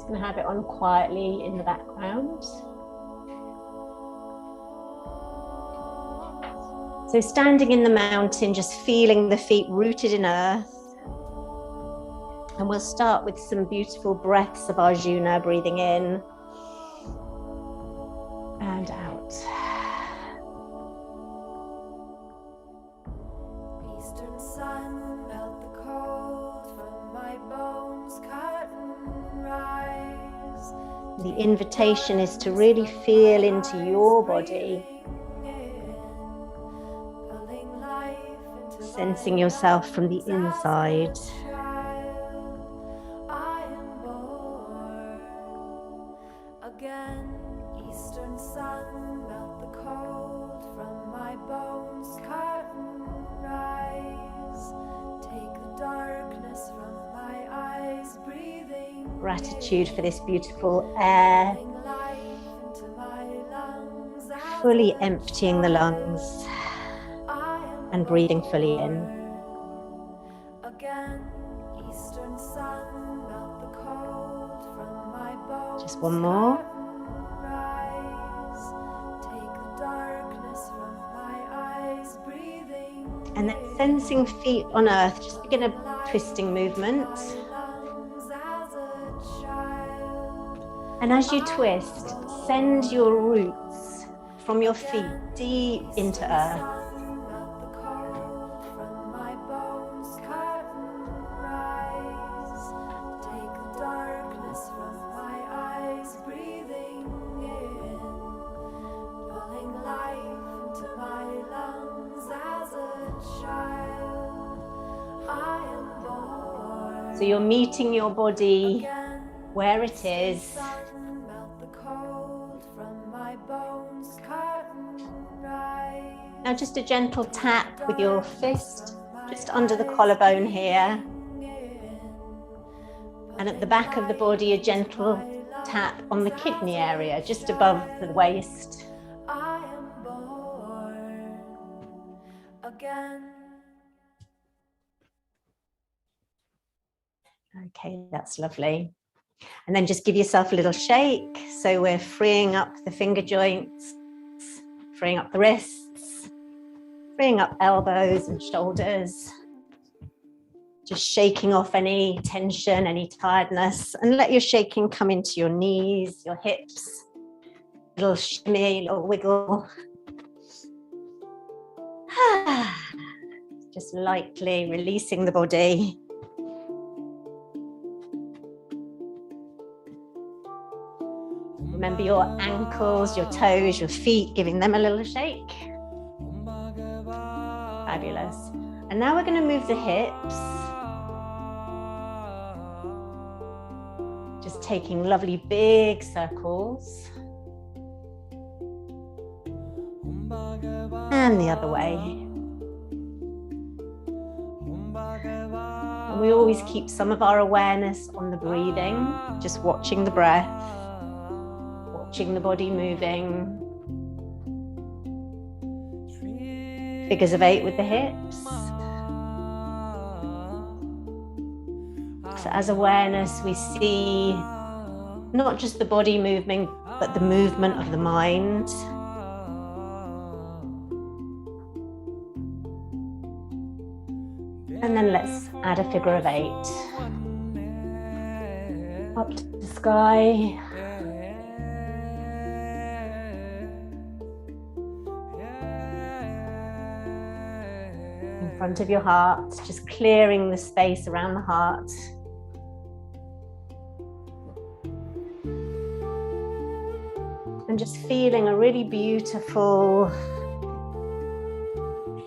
Just going to have it on quietly in the background. So standing in the mountain, just feeling the feet rooted in earth. And we'll start with some beautiful breaths of Arjuna, breathing in and out. Eastern sun, melt the cold from my bones, cut and rise. The invitation is to really feel into your body, sensing yourself from the inside. Again, eastern sun, melt the cold from my bones, cut and rise. Take the darkness from my eyes, breathing. Gratitude for this beautiful air, fully emptying the lungs and breathing fully in. Again, eastern sun, melt the cold from my bones. Just one more. Rise. Take the darkness from my eyes, breathing. And then sensing feet on earth, just begin a twisting movement. And as you twist, send your roots from your feet deep into earth. So you're meeting your body where it is. Now just a gentle tap with your fist just under the collarbone here. And at the back of the body, a gentle tap on the kidney area, just above the waist. Okay, that's lovely. And then just give yourself a little shake. So we're freeing up the finger joints, freeing up the wrists, freeing up elbows and shoulders. Just shaking off any tension, any tiredness, and let your shaking come into your knees, your hips, little shimmy, little wiggle. Just lightly releasing the body. Remember your ankles, your toes, your feet, giving them a little shake. Fabulous. And now we're going to move the hips. Just taking lovely big circles. And the other way. And we always keep some of our awareness on the breathing, just watching the breath, watching the body moving. Figures of 8 with the hips. So as awareness, we see not just the body moving, but the movement of the mind. And then let's add a figure of 8. Up to the sky. In front of your heart, just clearing the space around the heart. And just feeling a really beautiful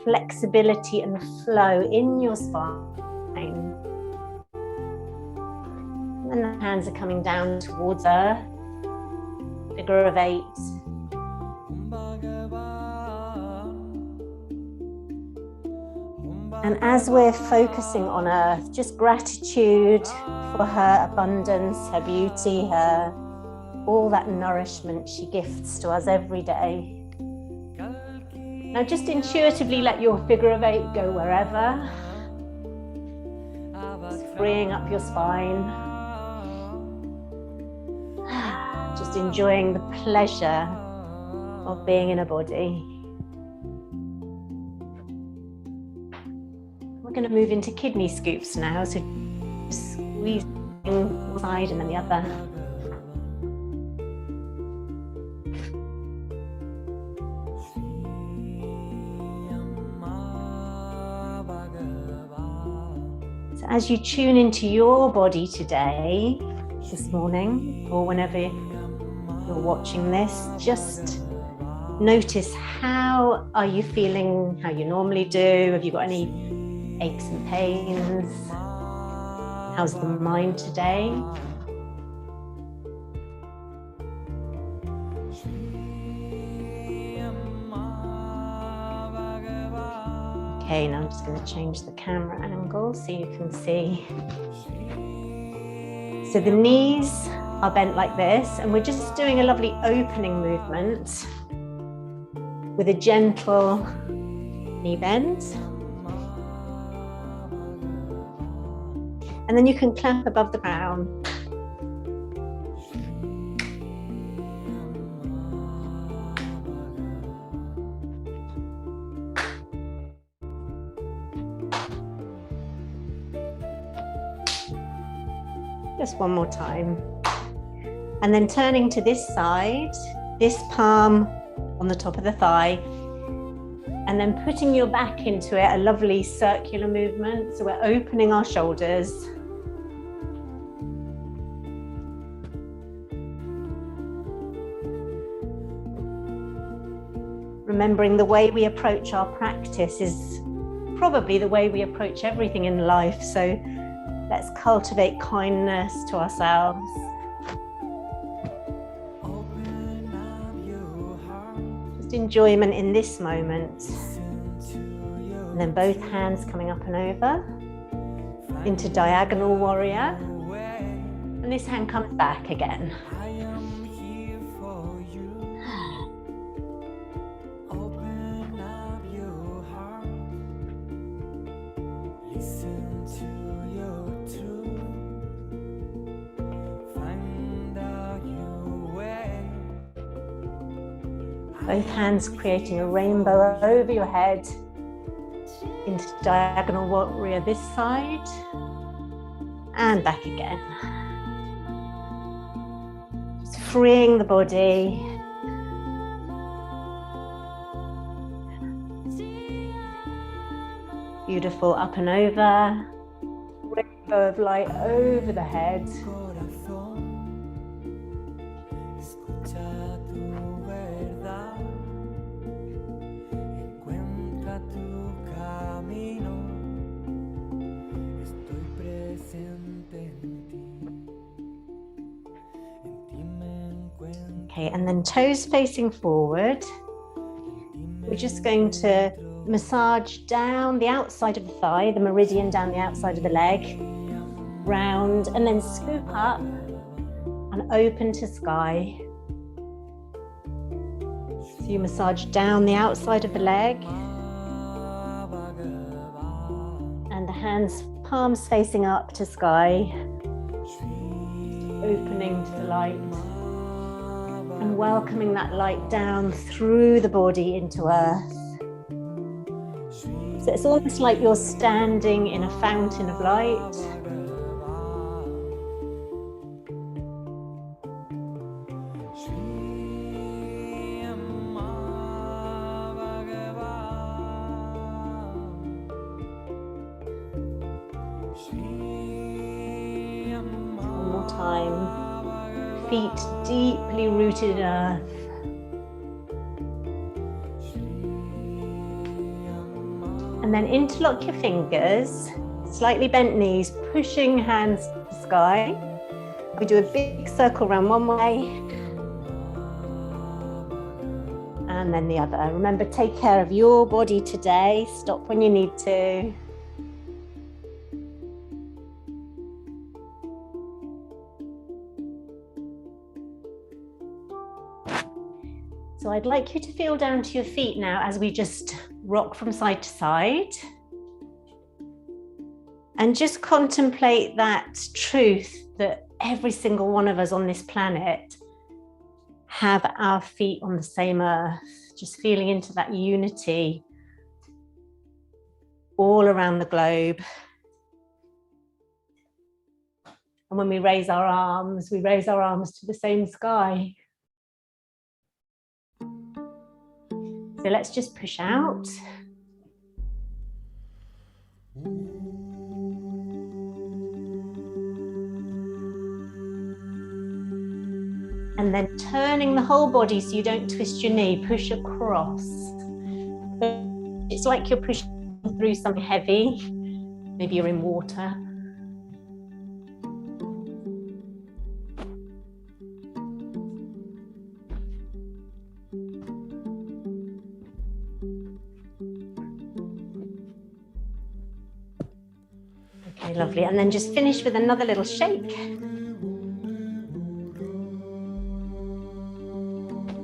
flexibility and flow in your spine. And the hands are coming down towards earth. Figure of 8. And as we're focusing on earth, just gratitude for her abundance, her beauty, her all that nourishment she gifts to us every day. Now just intuitively let your figure of 8 go wherever. Just freeing up your spine. just enjoying the pleasure of being in a body. We're going to move into kidney scoops now, so squeezing one side and then the other. So as you tune into your body today, this morning, or whenever you're watching this, just notice how are you feeling, how you normally do. Have you got any aches and pains? How's the mind today? Okay, now I'm just going to change the camera angle so you can see. So the knees are bent like this, and we're just doing a lovely opening movement with a gentle knee bend. And then you can clap above the ground. Just one more time. And then turning to this side, this palm on the top of the thigh, and then putting your back into it, a lovely circular movement. So we're opening our shoulders. Remembering the way we approach our practice is probably the way we approach everything in life. So let's cultivate kindness to ourselves. Just enjoyment in this moment. And then both hands coming up and over into diagonal warrior. And this hand comes back again. Both hands creating a rainbow over your head into diagonal warrior this side and back again. Just freeing the body. Beautiful, up and over. Rainbow of light over the head. Okay, and then toes facing forward. We're just going to massage down the outside of the thigh, the meridian down the outside of the leg, round, and then scoop up and open to sky. So you massage down the outside of the leg, and the hands, palms facing up to sky, opening to the light. And welcoming that light down through the body into earth. So it's almost like you're standing in a fountain of light. One more time. Feet deeply rooted in earth. And then interlock your fingers, slightly bent knees, pushing hands to the sky. We do a big circle around one way and then the other. Remember, take care of your body today. Stop when you need to. So I'd like you to feel down to your feet now as we just rock from side to side. And just contemplate that truth that every single one of us on this planet have our feet on the same earth, just feeling into that unity all around the globe. And when we raise our arms to the same sky. So let's just push out. And then turning the whole body so you don't twist your knee, push across. It's like you're pushing through something heavy. Maybe you're in water. Okay, lovely. And then just finish with another little shake.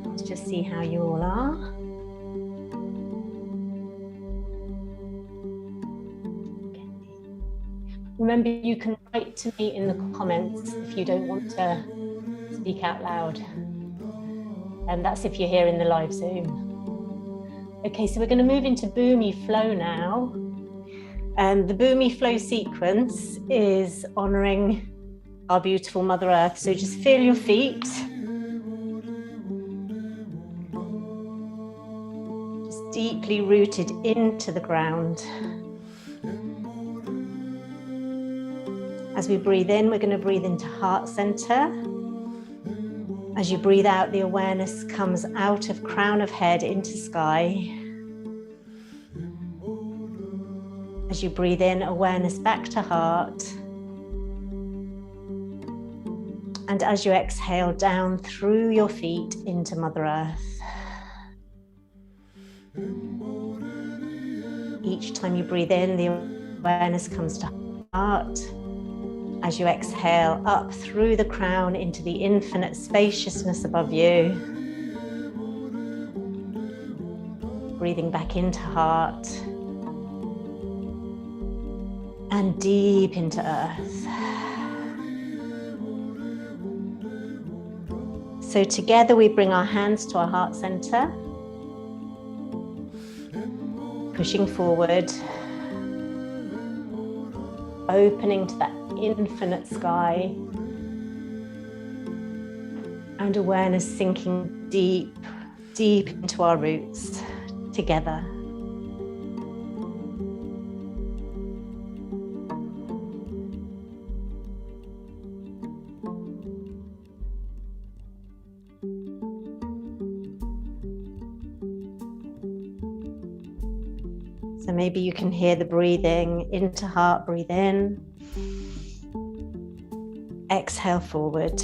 Let's just see how you all are. Okay. Remember, you can write to me in the comments if you don't want to speak out loud. And that's if you're here in the live Zoom. Okay, so we're going to move into Bhoomi flow now. And the Bhoomi flow sequence is honoring our beautiful Mother Earth. So just feel your feet. Just deeply rooted into the ground. As we breathe in, we're going to breathe into heart center. As you breathe out, the awareness comes out of crown of head into sky. As you breathe in, awareness back to heart. And as you exhale, down through your feet into Mother Earth. Each time you breathe in, the awareness comes to heart. As you exhale, up through the crown into the infinite spaciousness above you. Breathing back into heart. And deep into earth. So together we bring our hands to our heart center. Pushing forward. Opening to that infinite sky. And awareness sinking deep, deep into our roots together. So maybe you can hear the breathing into heart, breathe in. Exhale forward.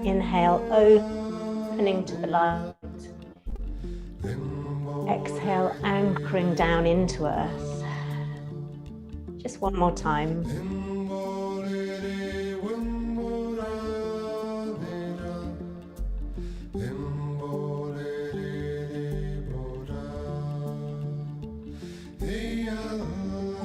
Inhale, opening to the light. Exhale, anchoring down into earth. Just one more time.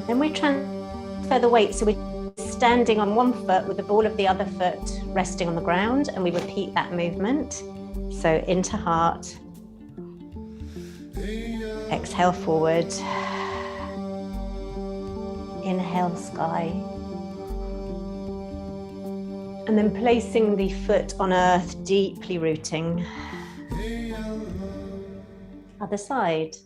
Then we transfer the weight, so we're standing on one foot with the ball of the other foot resting on the ground, and we repeat that movement. So into heart, exhale forward, inhale sky, and then placing the foot on earth, deeply rooting. Other side.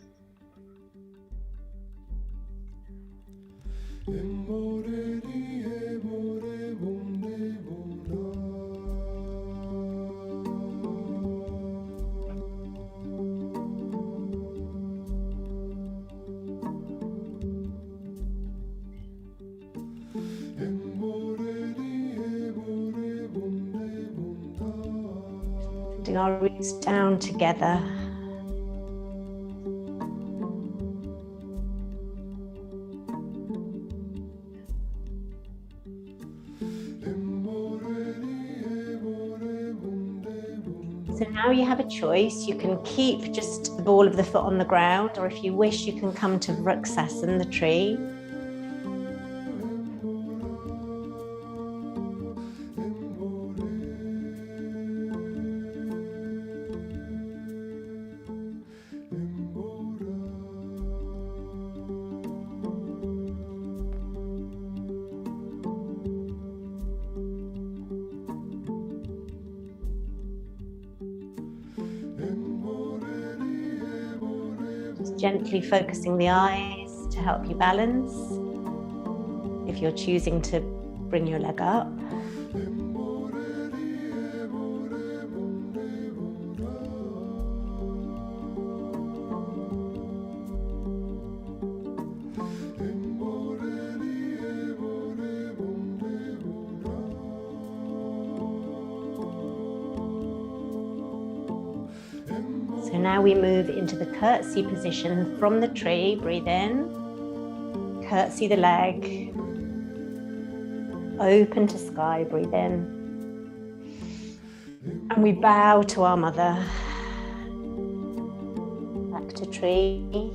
Putting our roots down together. So now you have a choice. You can keep just the ball of the foot on the ground, or if you wish, you can come to Vrksasana, the tree. gently focusing the eyes to help you balance. If you're choosing to bring your leg up. So now we move into the curtsy position from the tree. Breathe in, curtsy the leg, open to sky, breathe in. And we bow to our mother. Back to tree.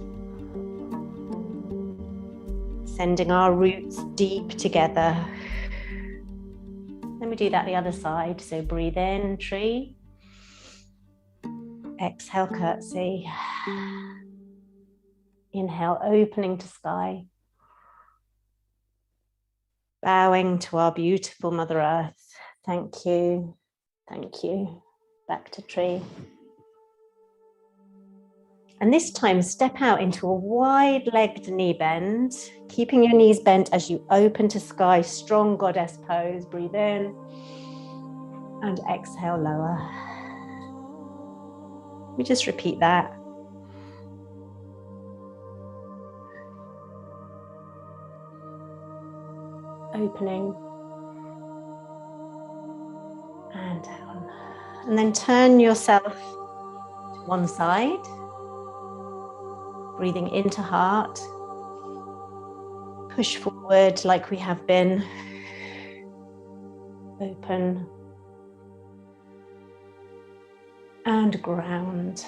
Sending our roots deep together. Then we do that the other side. So breathe in, tree. Exhale, curtsy. Inhale, opening to sky. Bowing to our beautiful Mother Earth. Thank you. Thank you. Back to tree. And this time, step out into a wide-legged knee bend, keeping your knees bent as you open to sky, strong goddess pose. Breathe in and exhale, lower. We just repeat that. Opening and down. And then turn yourself to one side. Breathing into heart. Push forward like we have been. Open. And ground.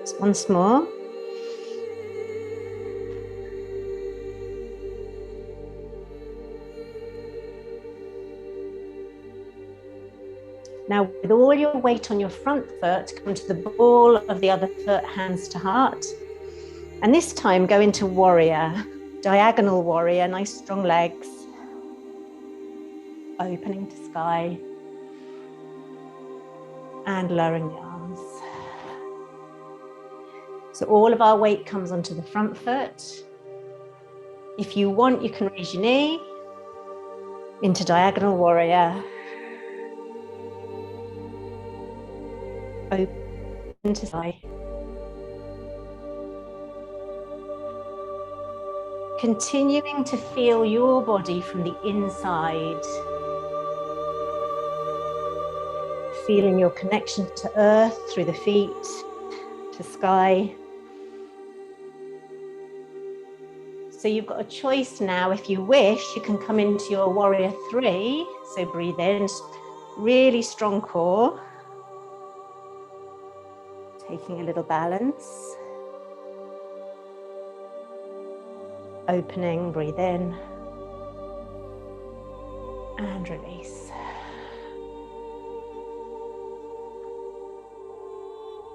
Just once more. Now, with all your weight on your front foot, come to the ball of the other foot, hands to heart. And this time, go into warrior, diagonal warrior, nice strong legs. Opening to sky. And lowering the arms. So all of our weight comes onto the front foot. If you want, you can raise your knee into diagonal warrior. Open to sky. Continuing to feel your body from the inside. Feeling your connection to earth through the feet, to sky. So you've got a choice now. If you wish, you can come into your warrior 3. So breathe in, really strong core. Taking a little balance. Opening, breathe in. And release.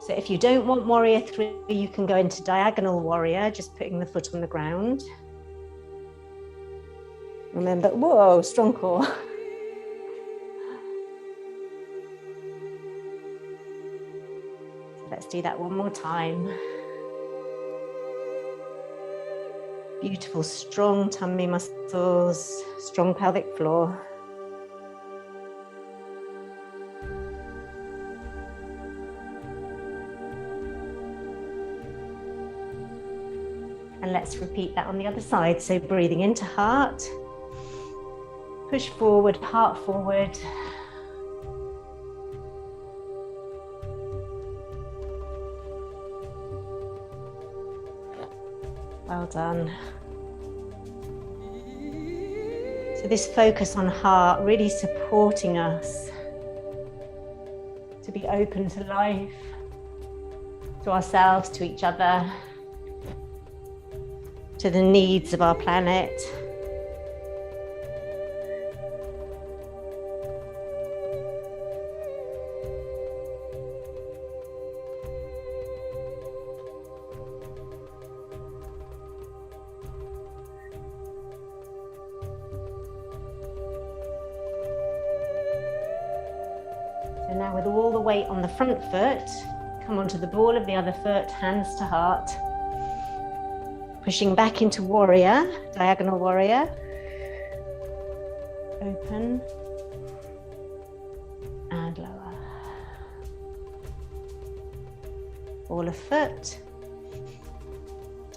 So if you don't want warrior 3, you can go into diagonal warrior, just putting the foot on the ground. Remember, whoa, strong core. So let's do that one more time. Beautiful, strong tummy muscles, strong pelvic floor. And let's repeat that on the other side. So breathing into heart, push forward, heart forward. Well done. So this focus on heart really supporting us to be open to life, to ourselves, to each other, to the needs of our planet. Now with all the weight on the front foot, come onto the ball of the other foot, hands to heart. Pushing back into warrior, diagonal warrior. Open and lower. Ball of foot,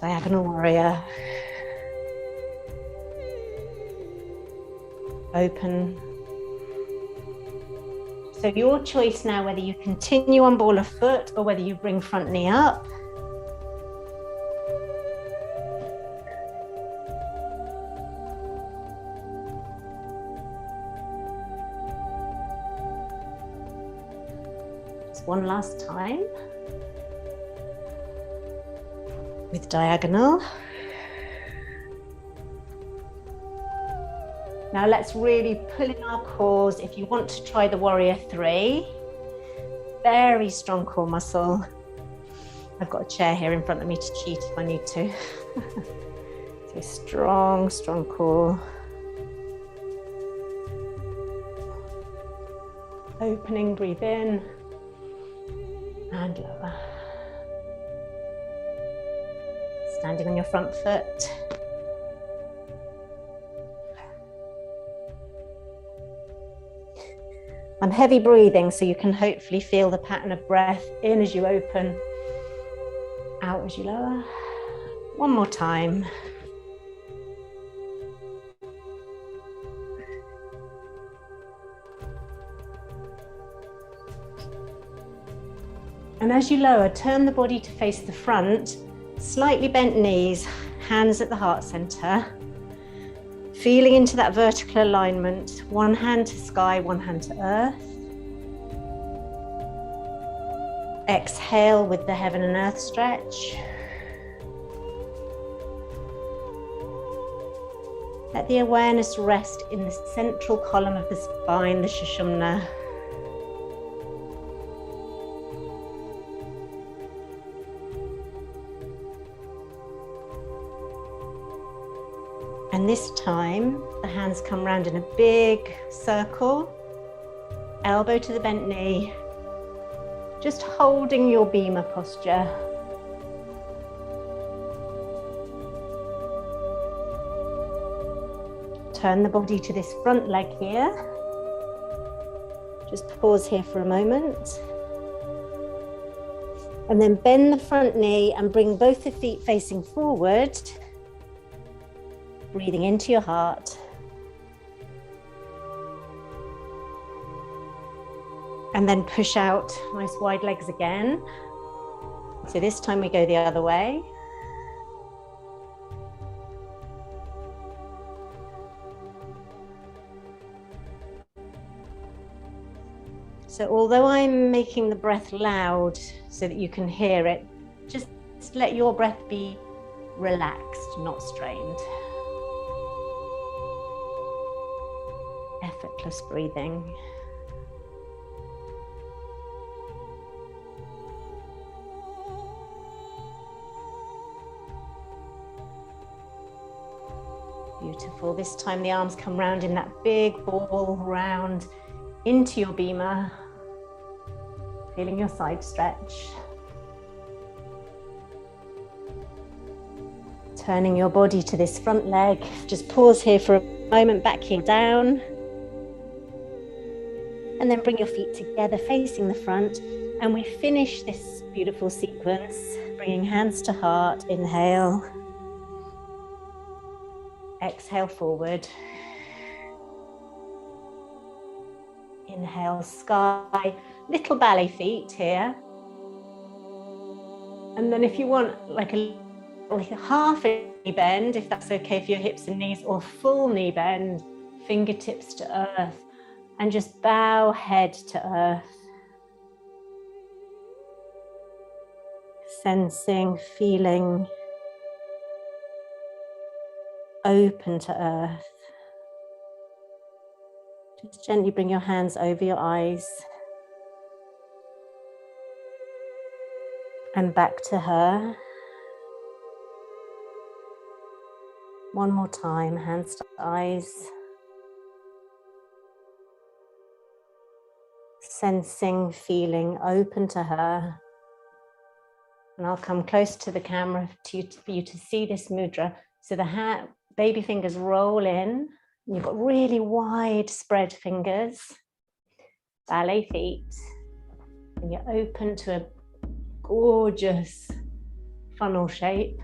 diagonal warrior. Open. So your choice now whether you continue on ball of foot or whether you bring front knee up. Just one last time. With diagonal. Now let's really pull in our cores. If you want to try the warrior 3, very strong core muscle. I've got a chair here in front of me to cheat if I need to. So strong, strong core. Opening, breathe in and lower. Standing on your front foot. I'm heavy breathing, so you can hopefully feel the pattern of breath in as you open, out as you lower. One more time. And as you lower, turn the body to face the front, slightly bent knees, hands at the heart center. Feeling into that vertical alignment, one hand to sky, one hand to earth. Exhale with the heaven and earth stretch. Let the awareness rest in the central column of the spine, the Sushumna. And this time, the hands come round in a big circle, elbow to the bent knee, just holding your bhima posture. Turn the body to this front leg here. Just pause here for a moment. And then bend the front knee and bring both the feet facing forward. Breathing into your heart. And then push out, nice wide legs again. So this time we go the other way. So although I'm making the breath loud so that you can hear it, just let your breath be relaxed, not strained. Effortless breathing. Beautiful. This time the arms come round in that big ball round into your bhima. Feeling your side stretch. Turning your body to this front leg. Just pause here for a moment, back heel down. And then bring your feet together facing the front. And we finish this beautiful sequence, bringing hands to heart, inhale. Exhale forward. Inhale, sky, little ballet feet here. And then if you want like a half a knee bend, if that's okay for your hips and knees, or full knee bend, fingertips to earth. And just bow head to earth. Sensing, feeling, open to earth. Just gently bring your hands over your eyes. And back to her. One more time, hands to eyes. sensing, feeling open to her. And I'll come close to the camera for you to see this mudra. So the baby fingers roll in. And you've got really wide spread fingers, ballet feet. And you're open to a gorgeous funnel shape.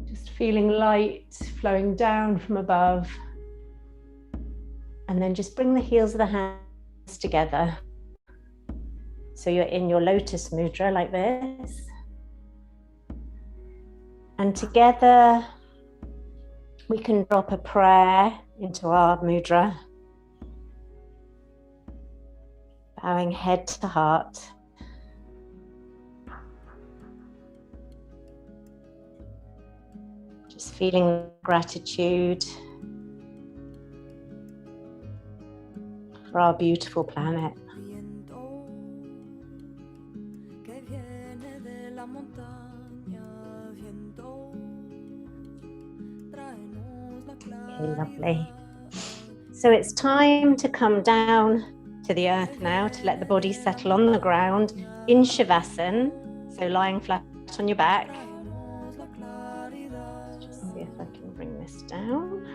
Just feeling light flowing down from above. And then just bring the heels of the hands together. So you're in your lotus mudra like this. And together we can drop a prayer into our mudra. Bowing head to heart. Just feeling gratitude for our beautiful planet. Okay, lovely. So it's time to come down to the earth now, to let the body settle on the ground in Shavasana, so lying flat on your back. Let's just see if I can bring this down.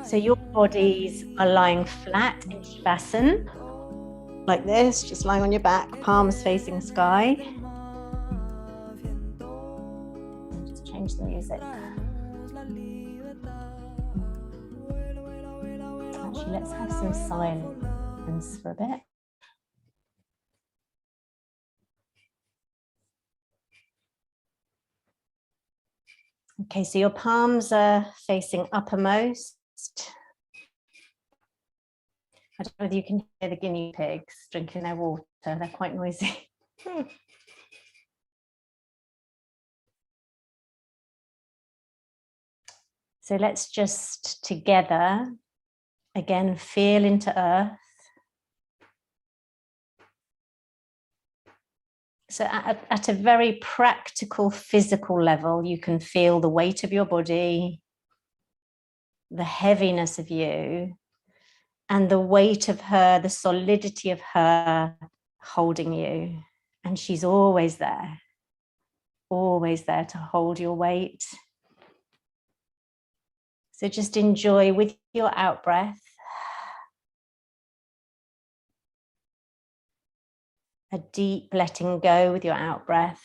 So your bodies are lying flat in Shavasana, like this, just lying on your back, palms facing sky. I'll just change the music. Actually, let's have some silence for a bit. Okay, so your palms are facing uppermost. I don't know whether you can hear the guinea pigs drinking their water. They're quite noisy. So let's just together, again, feel into earth. So at a very practical, physical level, you can feel the weight of your body, the heaviness of you, and the weight of her, the solidity of her holding you. And she's always there to hold your weight. So just enjoy with your out breath a deep letting go with your out breath.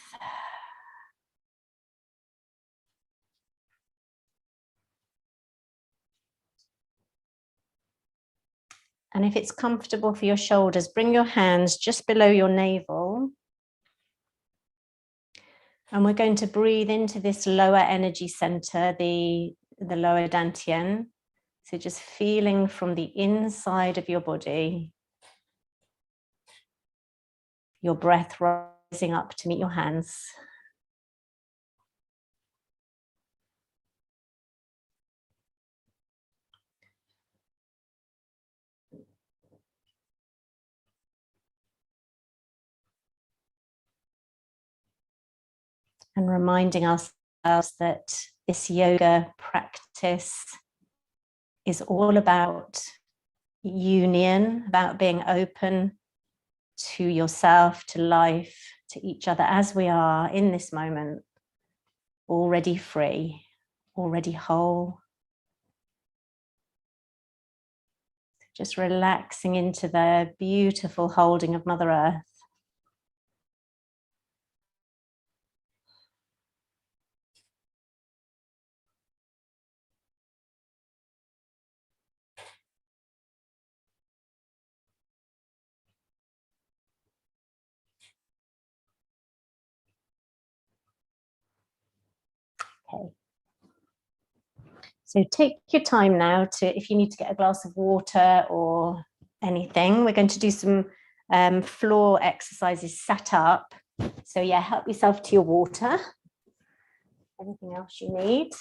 And if it's comfortable for your shoulders, bring your hands just below your navel. And we're going to breathe into this lower energy center, the lower dantian. So just feeling from the inside of your body, your breath rising up to meet your hands. And reminding ourselves that this yoga practice is all about union, about being open to yourself, to life, to each other as we are in this moment, already free, already whole. Just relaxing into the beautiful holding of Mother Earth. Okay. So take your time now to, if you need to get a glass of water or anything, we're going to do some floor exercises sat up. So yeah, help yourself to your water. Anything else you need?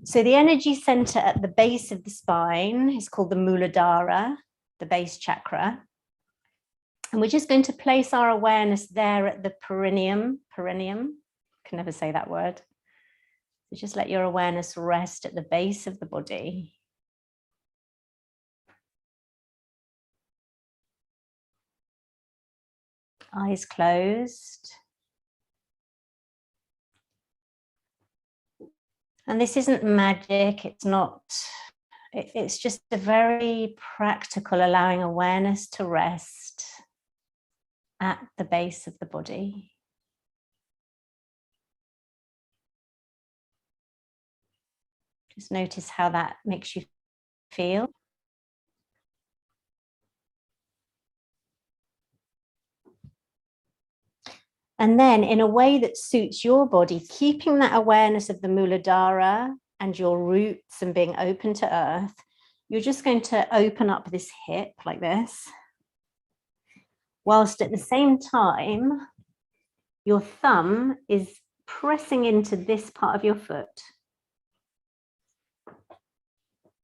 So the energy center at the base of the spine is called the Muladhara, the base chakra. And we're just going to place our awareness there at the perineum, can never say that word. So just let your awareness rest at the base of the body. Eyes closed. And this isn't magic, it's not, it's just a very practical allowing awareness to rest at the base of the body. Just notice how that makes you feel. And then in a way that suits your body, keeping that awareness of the Muladhara and your roots and being open to earth, you're just going to open up this hip like this, whilst at the same time, your thumb is pressing into this part of your foot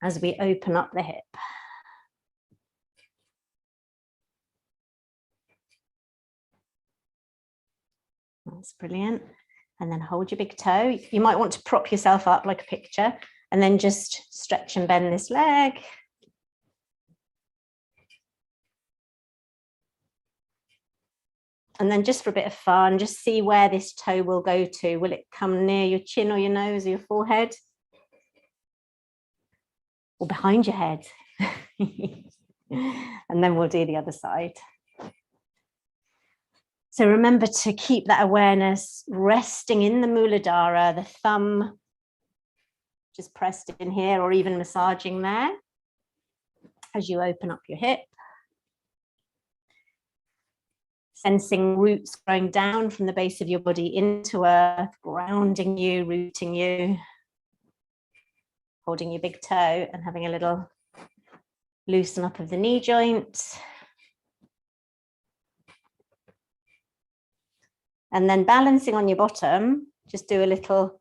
as we open up the hip. That's brilliant. And then hold your big toe. You might want to prop yourself up like a picture and then just stretch and bend this leg. And then just for a bit of fun, just see where this toe will go to. Will it come near your chin or your nose or your forehead? Or behind your head? And then we'll do the other side. So remember to keep that awareness resting in the Muladhara, the thumb just pressed in here or even massaging there as you open up your hip. Sensing roots growing down from the base of your body into earth, grounding you, rooting you. Holding your big toe and having a little loosen up of the knee joint. And then balancing on your bottom, just do a little.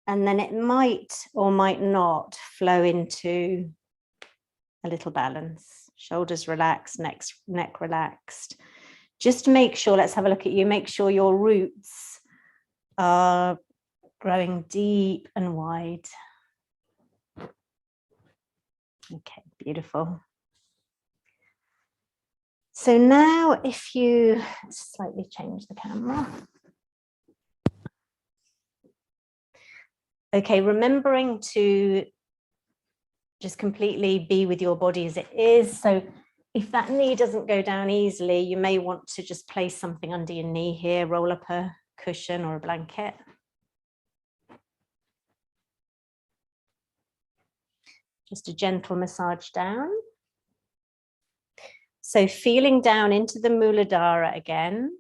And then it might or might not flow into a little balance. Shoulders relaxed, neck relaxed. Just make sure, let's have a look at you, make sure your roots are growing deep and wide. Okay, beautiful. So now if you slightly change the camera. Okay, remembering to just completely be with your body as it is. So if that knee doesn't go down easily, you may want to just place something under your knee here, roll up a cushion or a blanket. Just a gentle massage down. So feeling down into the Muladhara again.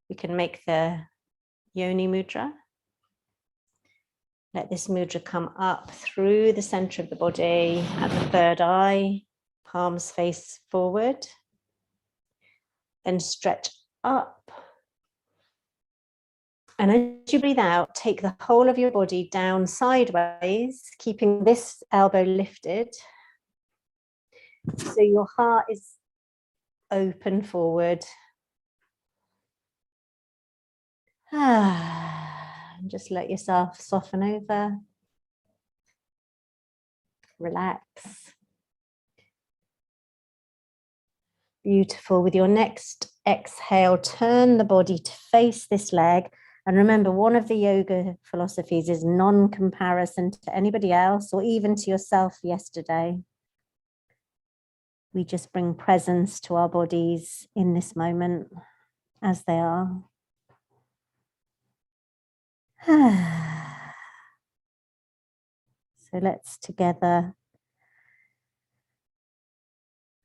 We can make the Yoni Mudra. Let this mudra come up through the center of the body at the third eye, palms face forward. Then stretch up. And as you breathe out, take the whole of your body down sideways, keeping this elbow lifted. So your heart is open forward. And just let yourself soften over. Relax. Beautiful. With your next exhale, turn the body to face this leg. And remember, one of the yoga philosophies is non-comparison to anybody else or even to yourself yesterday. We just bring presence to our bodies in this moment as they are. So let's together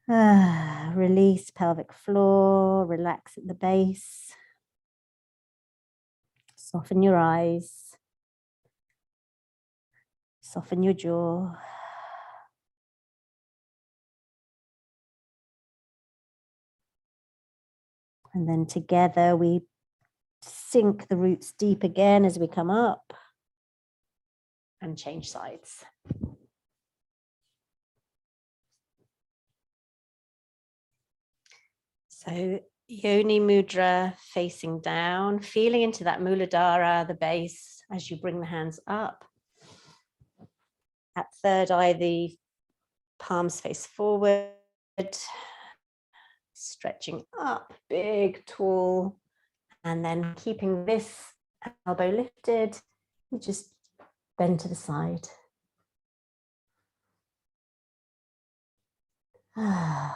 release pelvic floor, relax at the base. Soften your eyes. Soften your jaw. And then together we sink the roots deep again as we come up and change sides. So Yoni Mudra facing down, feeling into that Muladhara, the base, as you bring the hands up. At third eye, the palms face forward, stretching up, big, tall, and then keeping this elbow lifted, you just bend to the side. So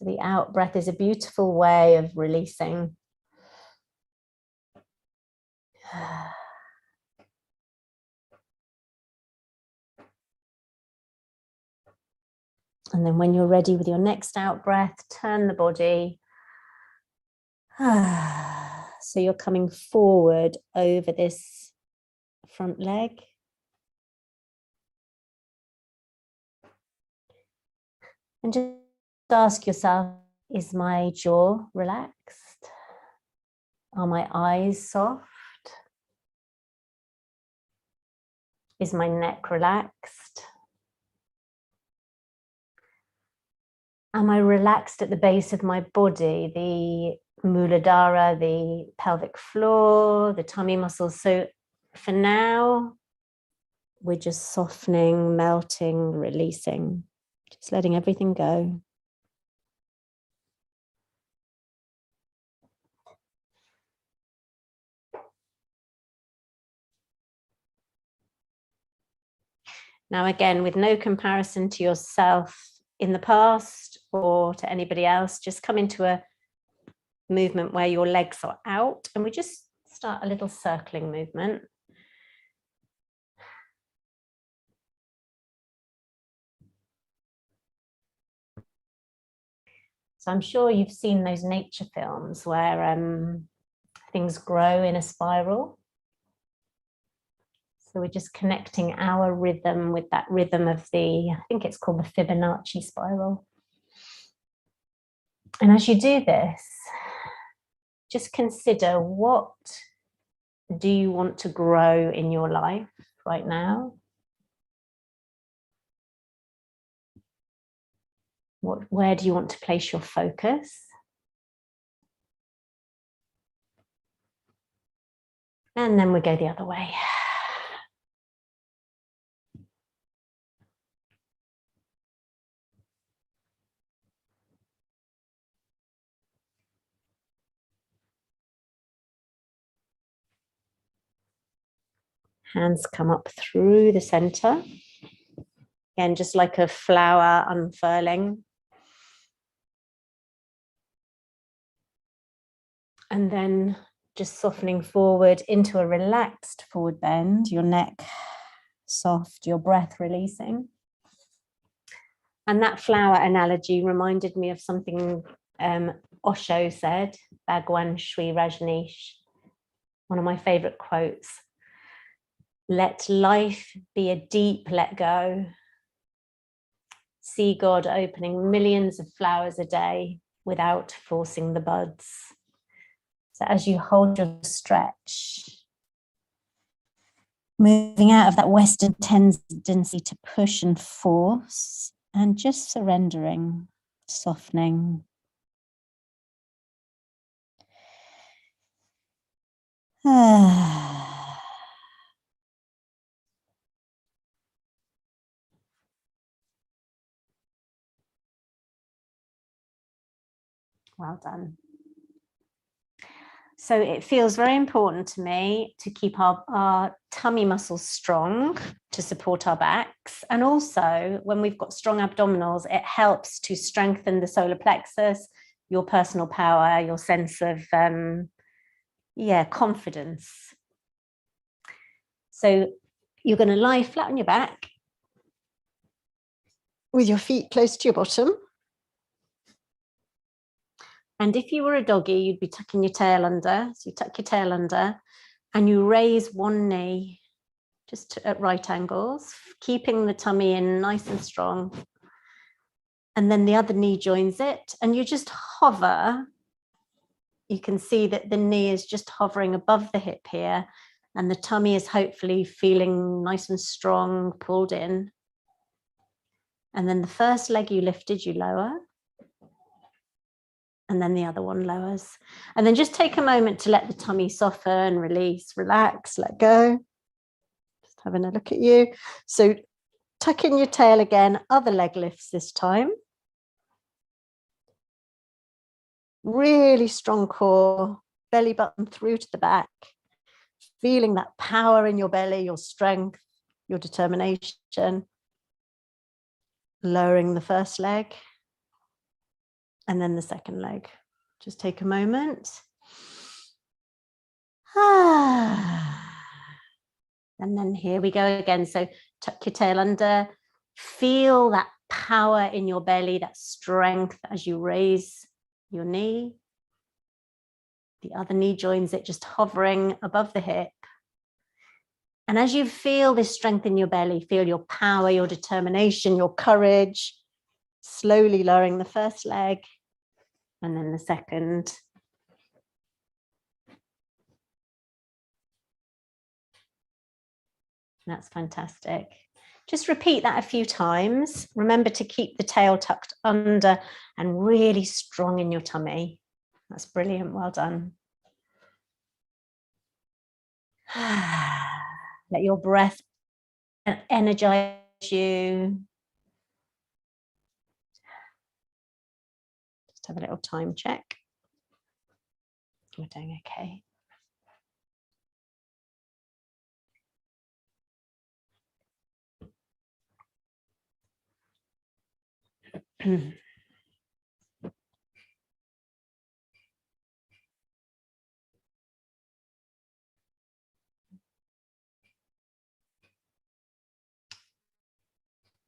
the out breath is a beautiful way of releasing. And then when you're ready with your next out breath, turn the body. So you're coming forward over this front leg. And just ask yourself, is my jaw relaxed? Are my eyes soft? Is my neck relaxed? Am I relaxed at the base of my body, the Muladhara, the pelvic floor, the tummy muscles? So for now, we're just softening, melting, releasing, just letting everything go. Now, again, with no comparison to yourself in the past or to anybody else, just come into a movement where your legs are out, and we just start a little circling movement. So I'm sure you've seen those nature films where things grow in a spiral. So we're just connecting our rhythm with that rhythm of I think it's called the Fibonacci spiral. And as you do this, just consider, what do you want to grow in your life right now? Where do you want to place your focus? And then we go the other way. Hands come up through the center. Again, just like a flower unfurling. And then just softening forward into a relaxed forward bend, your neck soft, your breath releasing. And that flower analogy reminded me of something Osho said, Bhagwan Sri Rajneesh, one of my favorite quotes. Let life be a deep let go. See God opening millions of flowers a day without forcing the buds. So as you hold your stretch, moving out of that Western tendency to push and force, and just surrendering, softening. Well done. So it feels very important to me to keep our tummy muscles strong to support our backs. And also when we've got strong abdominals, it helps to strengthen the solar plexus, your personal power, your sense of, confidence. So you're going to lie flat on your back with your feet close to your bottom. And if you were a doggy, you'd be tucking your tail under. So you tuck your tail under and you raise one knee just at right angles, keeping the tummy in nice and strong. And then the other knee joins it, and you just hover. You can see that the knee is just hovering above the hip here, and the tummy is hopefully feeling nice and strong, pulled in. And then the first leg you lifted, you lower. And then the other one lowers. And then just take a moment to let the tummy soften, release, relax, let go. Just having a look at you. So tuck in your tail again, other leg lifts this time. Really strong core, belly button through to the back. Feeling that power in your belly, your strength, your determination. Lowering the first leg. And then the second leg. Just take a moment. And then here we go again. So tuck your tail under. Feel that power in your belly, that strength as you raise your knee. The other knee joins it, just hovering above the hip. And as you feel this strength in your belly, feel your power, your determination, your courage, slowly lowering the first leg and then the second. That's fantastic. Just repeat that a few times. Remember to keep the tail tucked under and really strong in your tummy. That's brilliant. Well done. Let your breath energize you. Just have a little time check. We're doing okay.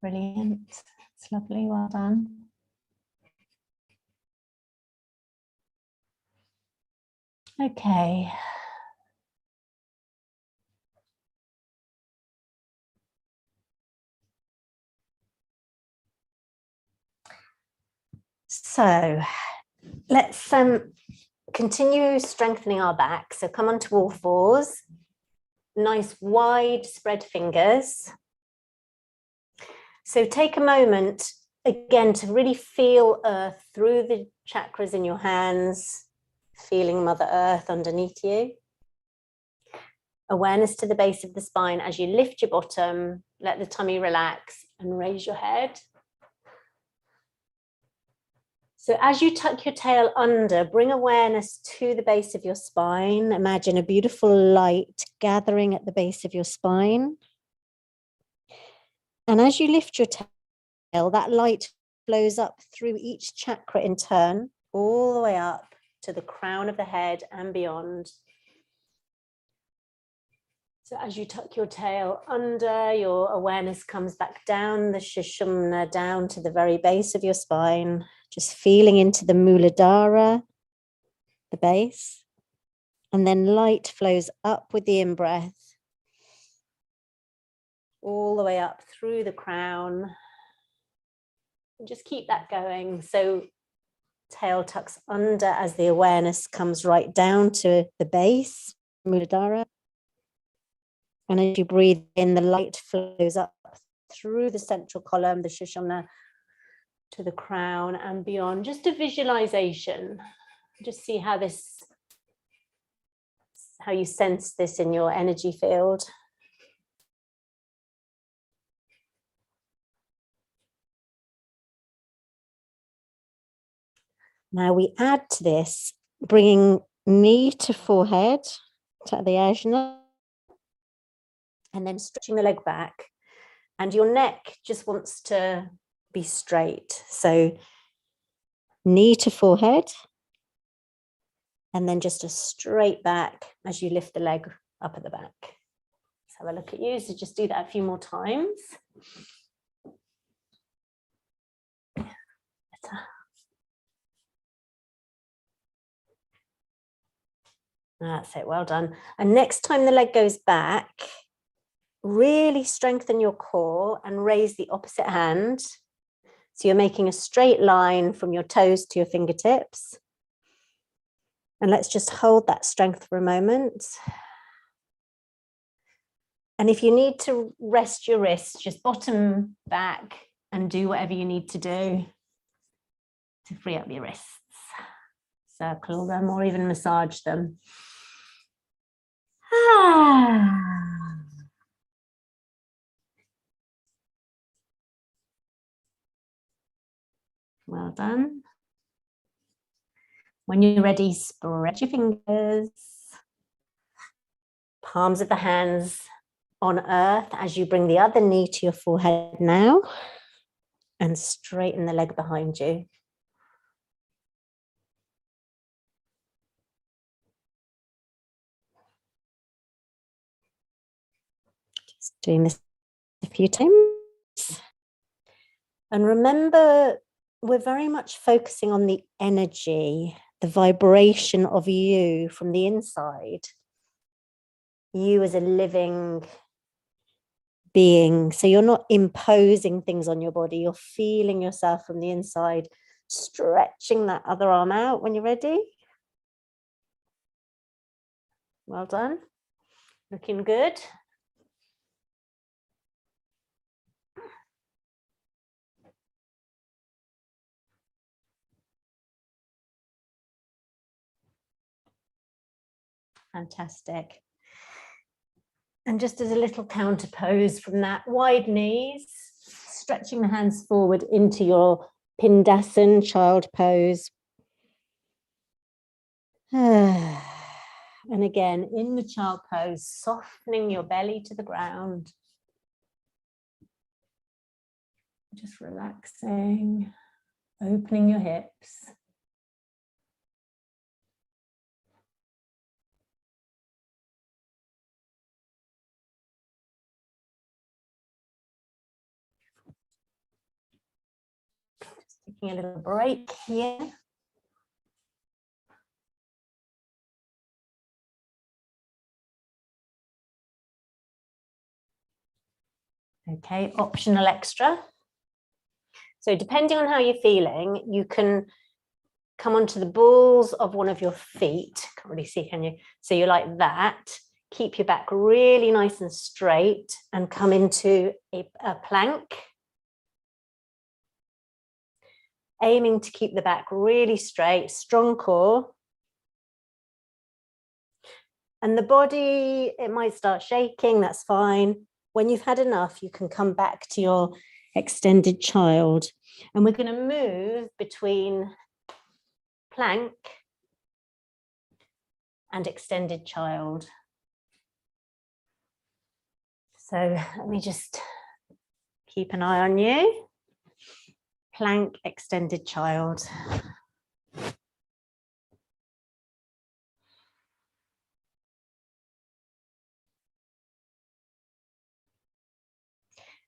Brilliant. It's lovely. Well done. Okay. So let's continue strengthening our back. So come onto all fours. Nice wide spread fingers. So take a moment again to really feel earth through the chakras in your hands, feeling Mother Earth underneath you. Awareness to the base of the spine as you lift your bottom, let the tummy relax and raise your head. So as you tuck your tail under, bring awareness to the base of your spine. Imagine a beautiful light gathering at the base of your spine. And as you lift your tail, that light flows up through each chakra in turn, all the way up to the crown of the head and beyond. So as you tuck your tail under, your awareness comes back down the Sushumna, down to the very base of your spine, just feeling into the Muladhara, the base. And then light flows up with the in-breath, all the way up through the crown. And just keep that going. So tail tucks under as the awareness comes right down to the base, Muladhara. And as you breathe in, the light flows up through the central column, the Sushumna, to the crown and beyond. Just a visualization. Just see how you sense this in your energy field. Now we add to this, bringing knee to forehead, to the ajna, and then stretching the leg back. And your neck just wants to be straight. So knee to forehead, and then just a straight back as you lift the leg up at the back. Let's have a look at you. So just do that a few more times. That's it, well done. And next time the leg goes back, really strengthen your core and raise the opposite hand. So you're making a straight line from your toes to your fingertips. And let's just hold that strength for a moment. And if you need to rest your wrists, just bottom back and do whatever you need to do to free up your wrists. Circle them or even massage them. Well done. When you're ready, spread your fingers. Palms of the hands on earth as you bring the other knee to your forehead now and straighten the leg behind you. Just doing this a few times. And remember, we're very much focusing on the energy, the vibration of you from the inside. You as a living being. So you're not imposing things on your body. You're feeling yourself from the inside, stretching that other arm out when you're ready. Well done. Looking good. Fantastic. And just as a little counter pose from that, wide knees, stretching the hands forward into your Pindasana, child pose. And again, in the child pose, softening your belly to the ground. Just relaxing, opening your hips. Just taking a little break here. Okay, optional extra. So depending on how you're feeling, you can come onto the balls of one of your feet. Can't really see, can you? So you're like that. Keep your back really nice and straight and come into a plank. Aiming to keep the back really straight, strong core. And the body, it might start shaking, that's fine. When you've had enough, you can come back to your extended child. And we're going to move between plank and extended child. So let me just keep an eye on you. Plank, extended child.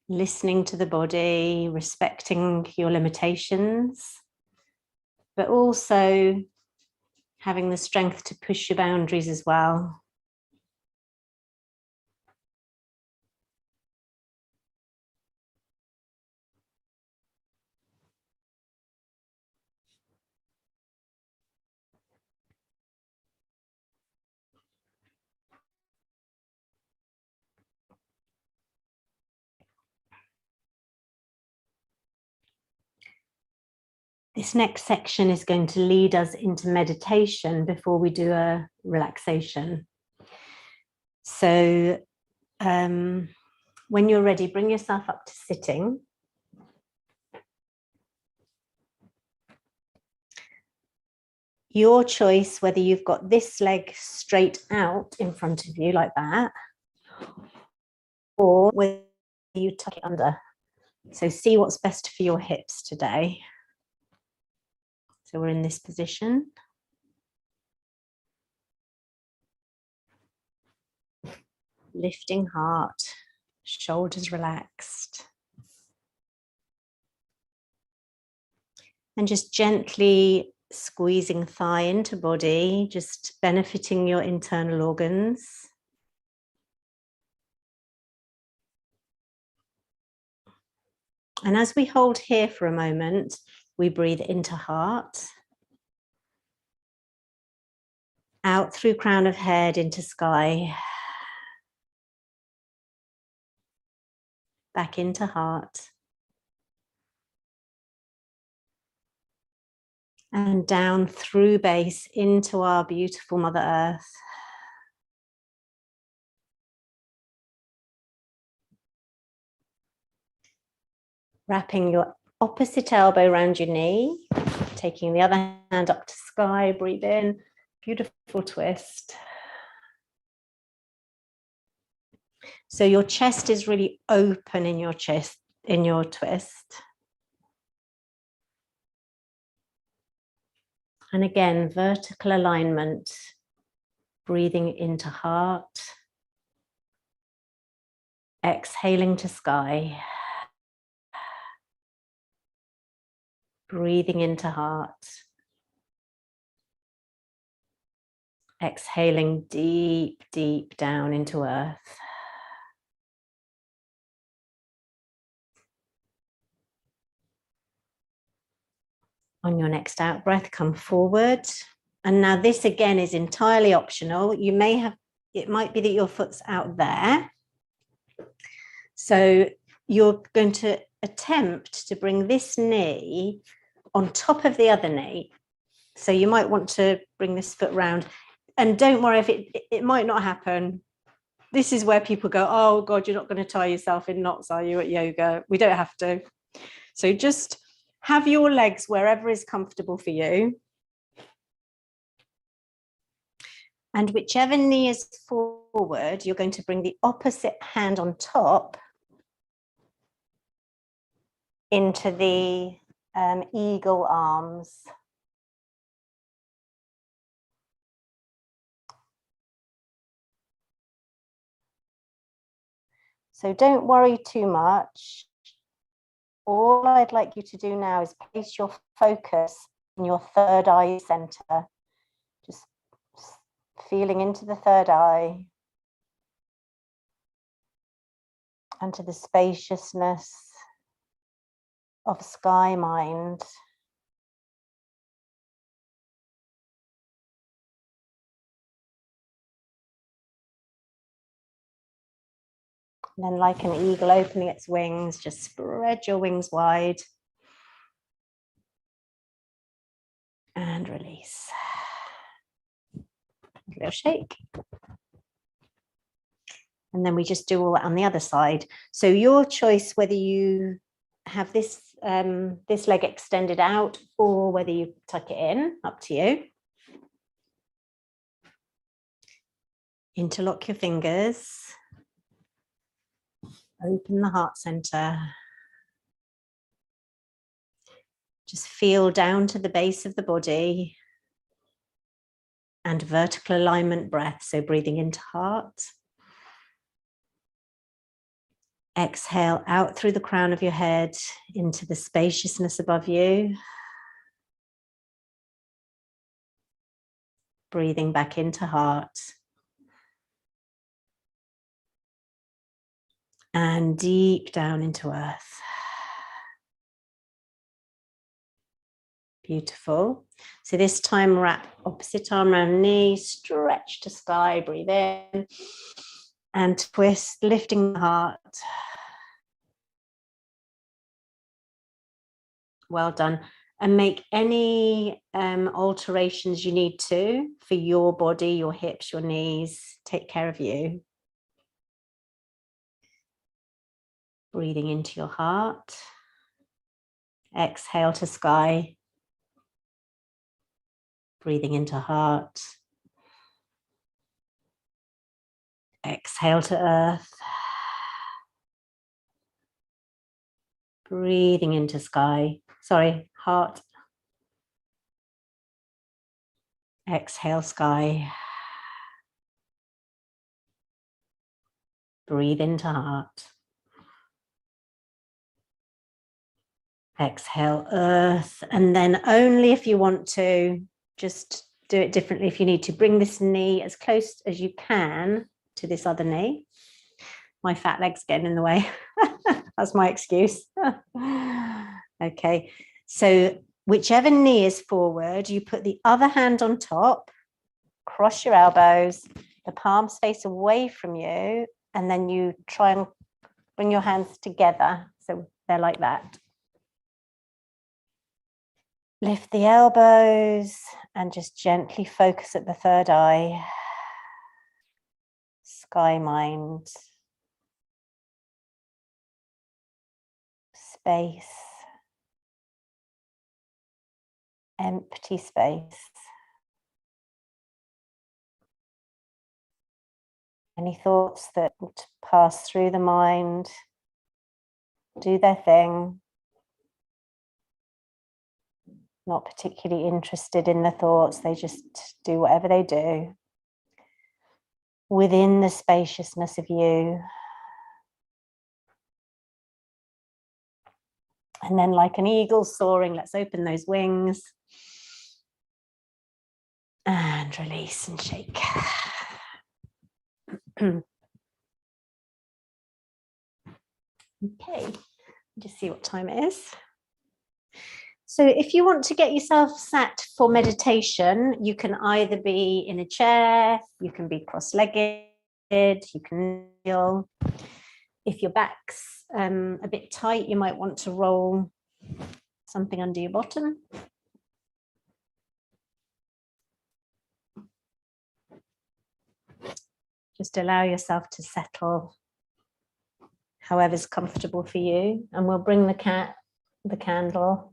Listening to the body, respecting your limitations, but also having the strength to push your boundaries as well. This next section is going to lead us into meditation before we do a relaxation. So when you're ready, bring yourself up to sitting. Your choice whether you've got this leg straight out in front of you like that, or whether you tuck it under. So see what's best for your hips today. So we're in this position. Lifting heart, shoulders relaxed. And just gently squeezing thigh into body, just benefiting your internal organs. And as we hold here for a moment, we breathe into heart, out through crown of head into sky, back into heart, and down through base into our beautiful Mother Earth. Wrapping your opposite elbow around your knee, taking the other hand up to sky, breathe in, beautiful twist. So your chest is really open in your chest, in your twist. And again, vertical alignment, breathing into heart, exhaling to sky, breathing into heart, exhaling deep, deep down into earth. On your next out breath, come forward. And now this again is entirely optional. You may have, it might be that your foot's out there. So you're going to attempt to bring this knee on top of the other knee. So you might want to bring this foot round. And don't worry if it might not happen. This is where people go, oh God, you're not going to tie yourself in knots, are you, at yoga? We don't have to. So just have your legs wherever is comfortable for you. And whichever knee is forward, you're going to bring the opposite hand on top into the eagle arms. So don't worry too much. All I'd like you to do now is place your focus in your third eye center. Just feeling into the third eye and to the spaciousness of sky mind. And then like an eagle opening its wings, just spread your wings wide. And release. A little shake. And then we just do all that on the other side. So your choice whether you have this, this leg extended out or whether you tuck it in, up to you. Interlock your fingers. Open the heart center. Just feel down to the base of the body and vertical alignment breath. So breathing into heart. Exhale out through the crown of your head into the spaciousness above you. Breathing back into heart. And deep down into earth. Beautiful. So this time wrap opposite arm around knee, stretch to sky, breathe in and twist, lifting the heart. Well done. And make any alterations you need to for your body, your hips, your knees. Take care of you. Breathing into your heart. Exhale to sky. Breathing into heart. Exhale to earth. Breathing into sky. Sorry, heart. Exhale, sky. Breathe into heart. Exhale, earth. And then only if you want to, just do it differently if you need to. Bring this knee as close as you can to this other knee. My fat leg's getting in the way. That's my excuse. Okay, so whichever knee is forward, you put the other hand on top, cross your elbows, the palms face away from you, and then you try and bring your hands together so they're like that. Lift the elbows and just gently focus at the third eye. Sky mind. Space. Empty space. Any thoughts that pass through the mind, do their thing. Not particularly interested in the thoughts, they just do whatever they do. Within the spaciousness of you. And then like an eagle soaring, let's open those wings. And release and shake. Okay, just see what time it is. So if you want to get yourself sat for meditation, you can either be in a chair, you can be cross-legged, you can kneel. If your back's a bit tight, you might want to roll something under your bottom. Just allow yourself to settle however's comfortable for you, and we'll bring the candle.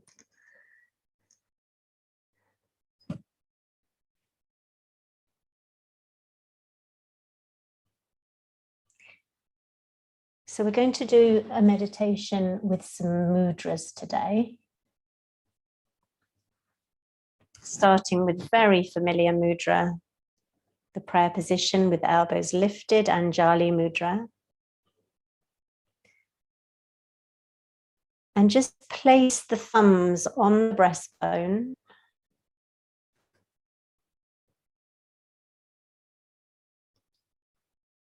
So we're going to do a meditation with some mudras today. Starting with very familiar mudra, the prayer position with elbows lifted, Anjali mudra. And just place the thumbs on the breastbone.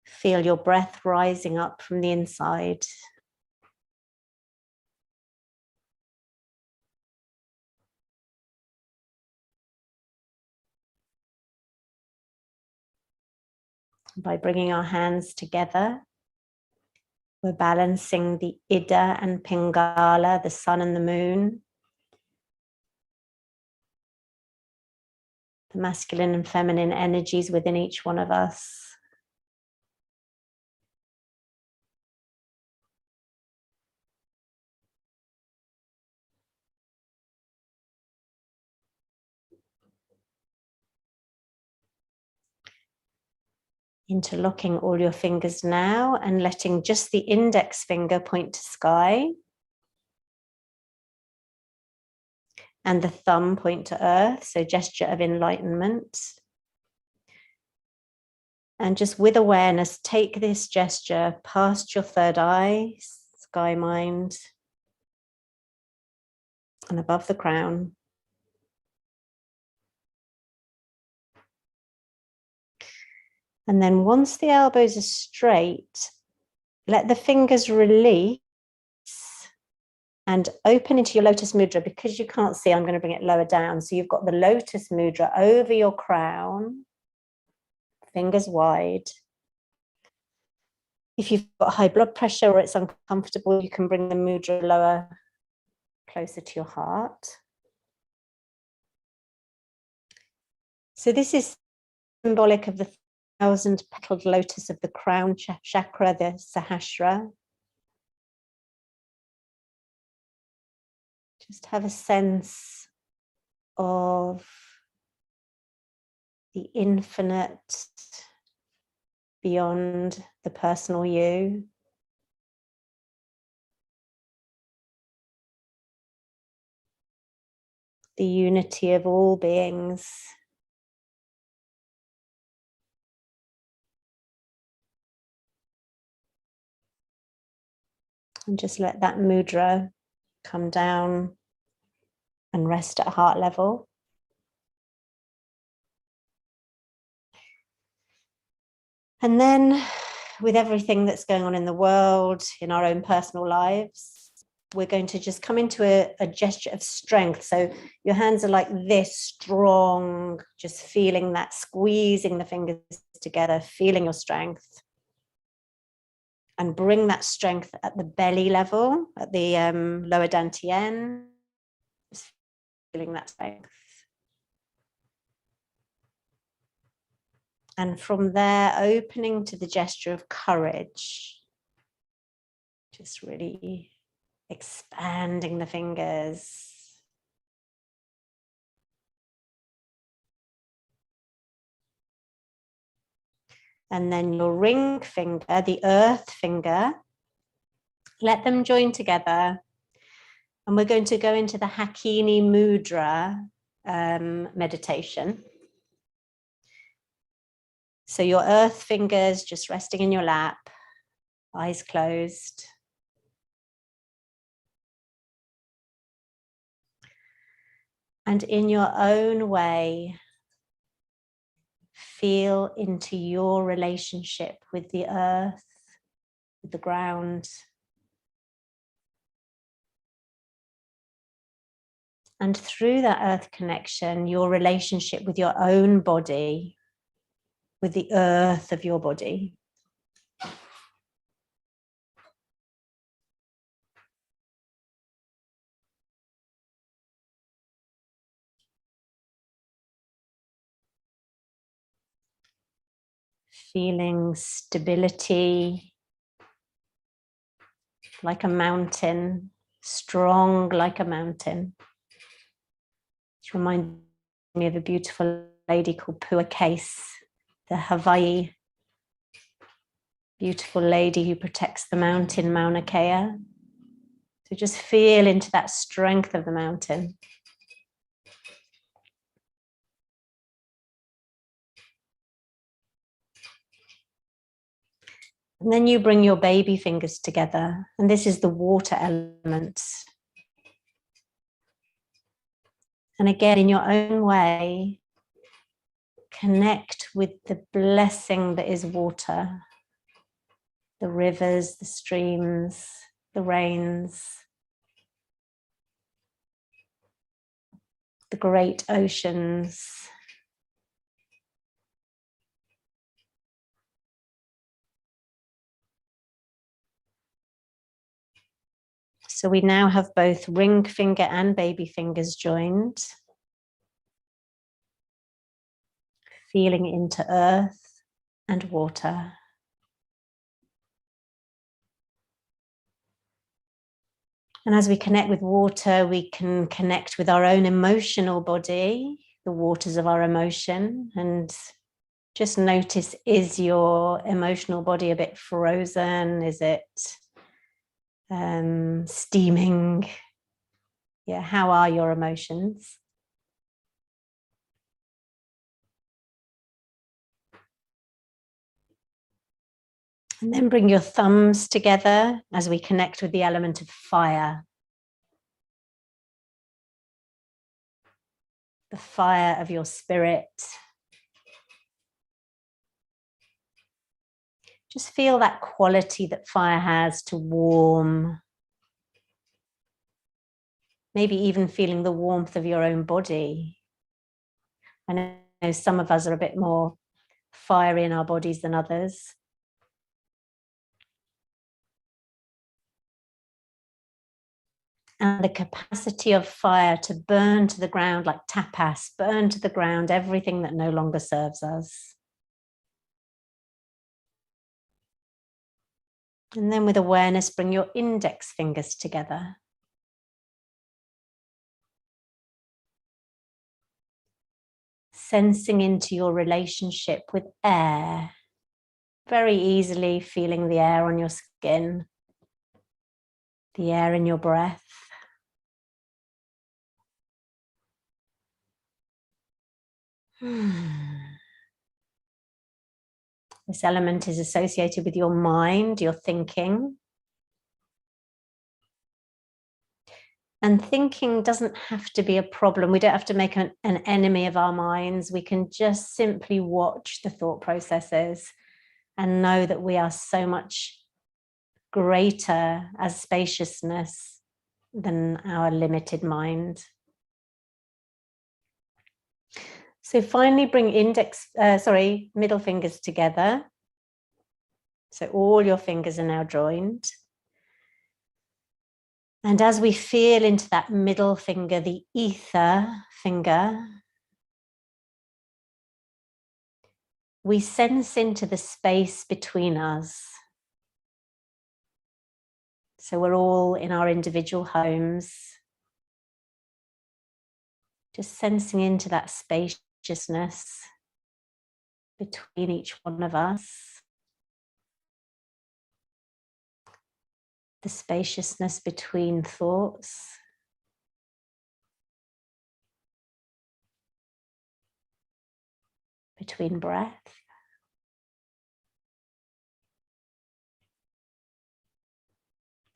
Feel your breath rising up from the inside. By bringing our hands together, we're balancing the Ida and Pingala, the sun and the moon, the masculine and feminine energies within each one of us. Interlocking all your fingers now and letting just the index finger point to sky and the thumb point to earth, so gesture of enlightenment. And just with awareness, take this gesture past your third eye, sky mind, and above the crown. And then once the elbows are straight, let the fingers release and open into your lotus mudra. Because you can't see, I'm going to bring it lower down. So you've got the lotus mudra over your crown, fingers wide. If you've got high blood pressure or it's uncomfortable, you can bring the mudra lower, closer to your heart. So this is symbolic of the 1,000-petaled lotus of the crown chakra, the Sahasrara. Just have a sense of the infinite beyond the personal you. The unity of all beings. And just let that mudra come down and rest at heart level. And then with everything that's going on in the world, in our own personal lives, we're going to just come into a gesture of strength. So your hands are like this, strong, just feeling that, squeezing the fingers together, feeling your strength. And bring that strength at the belly level, at the lower dantian, just feeling that strength. And from there, opening to the gesture of courage, just really expanding the fingers. And then your ring finger, the earth finger, let them join together. And we're going to go into the Hakini Mudra meditation. So your earth fingers just resting in your lap, eyes closed. And in your own way, feel into your relationship with the earth, with the ground. And through that earth connection, your relationship with your own body, with the earth of your body. Feeling stability like a mountain, strong like a mountain. It reminds me of a beautiful lady called Pua Case, the Hawaii beautiful lady who protects the mountain, Mauna Kea. So just feel into that strength of the mountain. And then you bring your baby fingers together, and this is the water element. And again, in your own way, connect with the blessing that is water, the rivers, the streams, the rains, the great oceans. So we now have both ring finger and baby fingers joined. Feeling into earth and water. And as we connect with water, we can connect with our own emotional body, the waters of our emotion, and just notice, is your emotional body a bit frozen? Is it steaming? Yeah, how are your emotions? And then bring your thumbs together as we connect with the element of fire. The fire of your spirit. Just feel that quality that fire has to warm. Maybe even feeling the warmth of your own body. I know some of us are a bit more fiery in our bodies than others. And the capacity of fire to burn to the ground like tapas, burn to the ground everything that no longer serves us. And then with awareness, bring your index fingers together. Sensing into your relationship with air. Very easily feeling the air on your skin, the air in your breath. This element is associated with your mind, your thinking. And thinking doesn't have to be a problem. We don't have to make an enemy of our minds. We can just simply watch the thought processes and know that we are so much greater as spaciousness than our limited mind. So finally bring middle fingers together. So all your fingers are now joined. And as we feel into that middle finger, the ether finger, we sense into the space between us. So we're all in our individual homes, just sensing into that spaciousness between each one of us, the spaciousness between thoughts, between breath,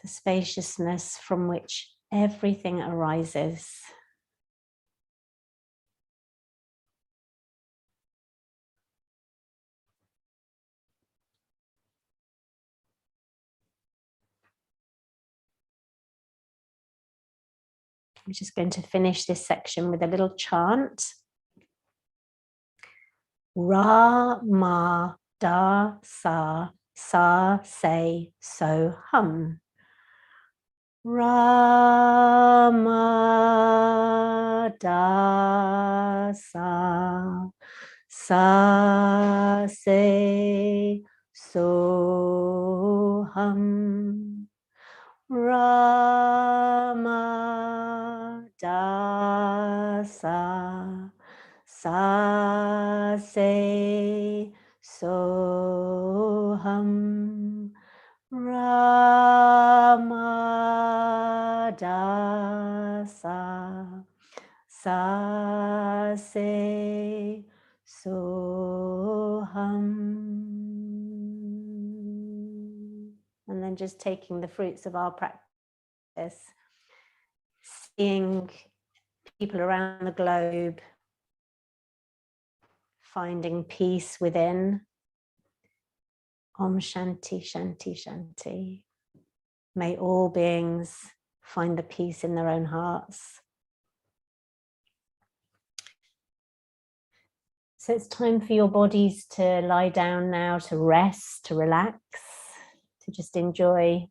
the spaciousness from which everything arises. I'm just going to finish this section with a little chant. Ra, ma, da, sa, say, so, hum. Ra, ma, da, sa, say, so, hum. Rama dasa say soham. Rama dasa say soham. And then just taking the fruits of our practice, seeing people around the globe finding peace within. Om Shanti, Shanti, Shanti. May all beings find the peace in their own hearts. So it's time for your bodies to lie down now, to rest, to relax, to just enjoy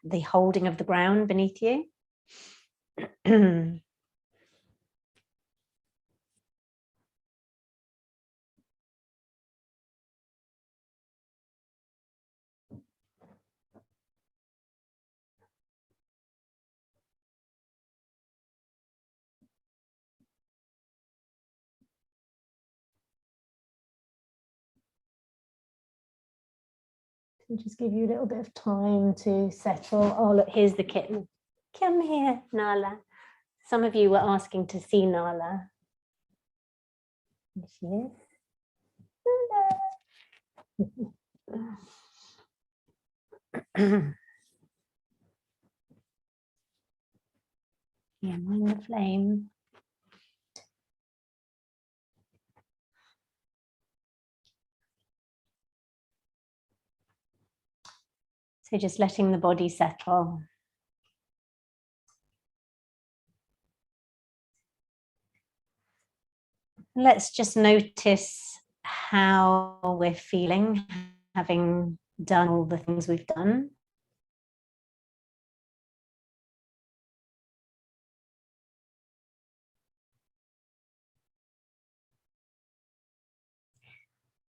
the holding of the ground beneath you. Just give you a little bit of time to settle. Oh, look, here's the kitten. Come here, Nala. Some of you were asking to see Nala. Here she is. Yeah, mind the flame. So just letting the body settle. Let's just notice how we're feeling, having done all the things we've done.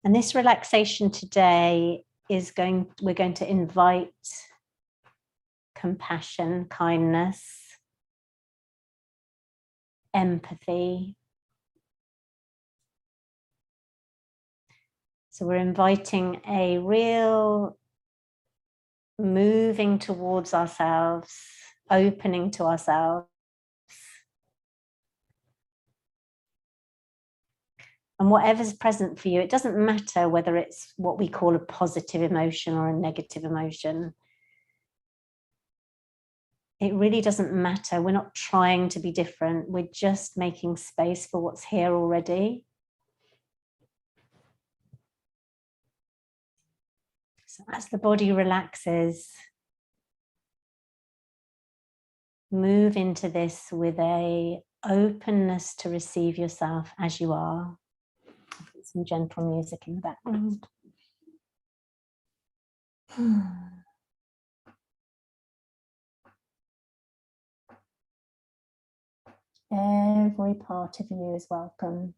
And this relaxation today is we're going to invite compassion, kindness, empathy. So we're inviting a real moving towards ourselves, opening to ourselves. And whatever's present for you, it doesn't matter whether it's what we call a positive emotion or a negative emotion. It really doesn't matter. We're not trying to be different. We're just making space for what's here already. as the body relaxes, move into this with a openness to receive yourself as you are. Put some gentle music in the background. Every part of you is welcome.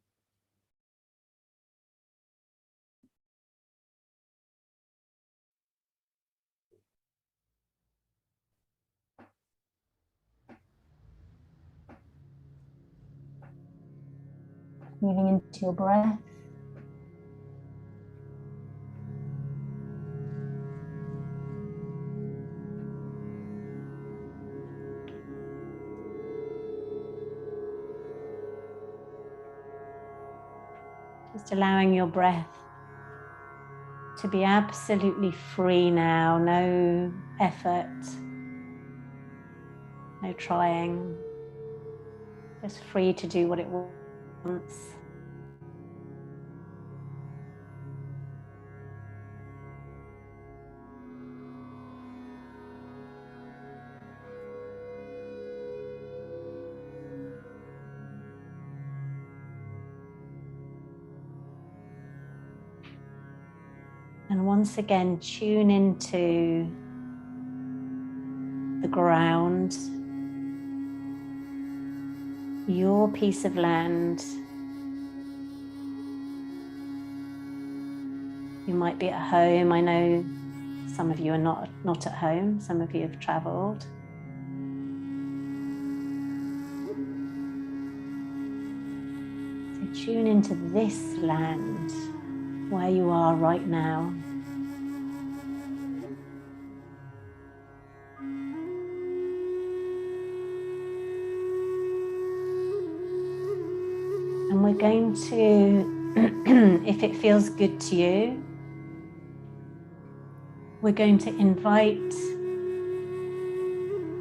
Moving into your breath. Just allowing your breath to be absolutely free now, no effort, no trying, just free to do what it wants. And once again, tune into the ground, your piece of land. You might be at home. I know some of you are not at home. Some of you have traveled. So tune into this land where you are right now. And we're going to, if it feels good to you, we're going to invite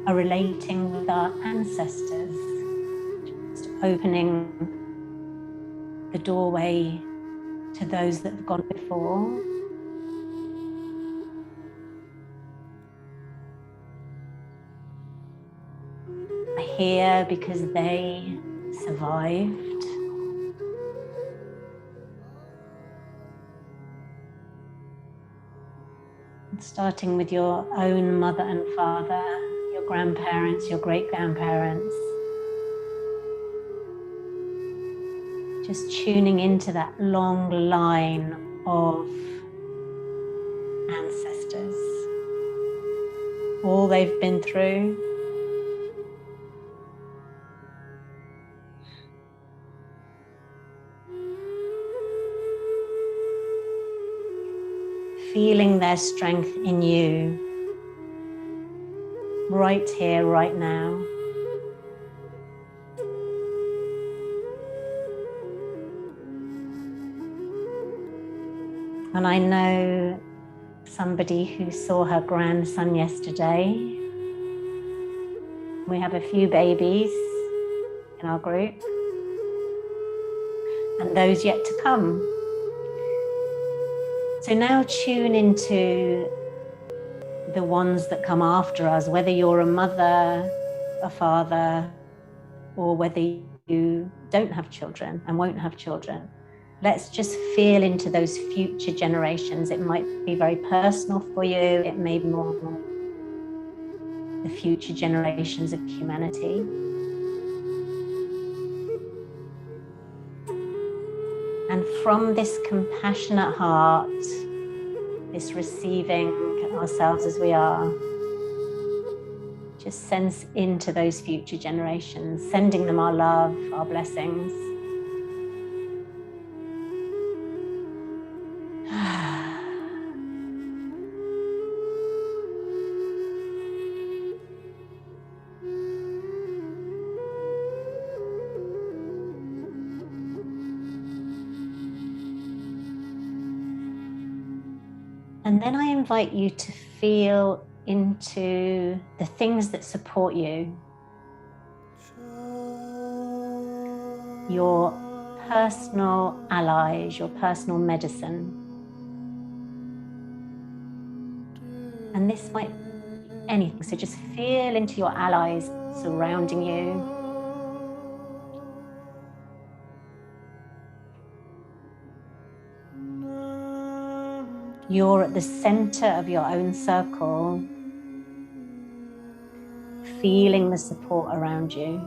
a relating with our ancestors, just opening the doorway to those that have gone before. Are here because they survived. Starting with your own mother and father, your grandparents, your great-grandparents. Just tuning into that long line of ancestors, all they've been through. Feeling their strength in you, right here, right now. And I know somebody who saw her grandson yesterday. We have a few babies in our group, and those yet to come. So now tune into the ones that come after us, whether you're a mother, a father, or whether you don't have children and won't have children. Let's just feel into those future generations. It might be very personal for you. It may be more the future generations of humanity. And from this compassionate heart, this receiving ourselves as we are, just sense into those future generations, sending them our love, our blessings. And then I invite you to feel into the things that support you. Your personal allies, your personal medicine. And this might be anything. So just feel into your allies surrounding you. You're at the center of your own circle, feeling the support around you,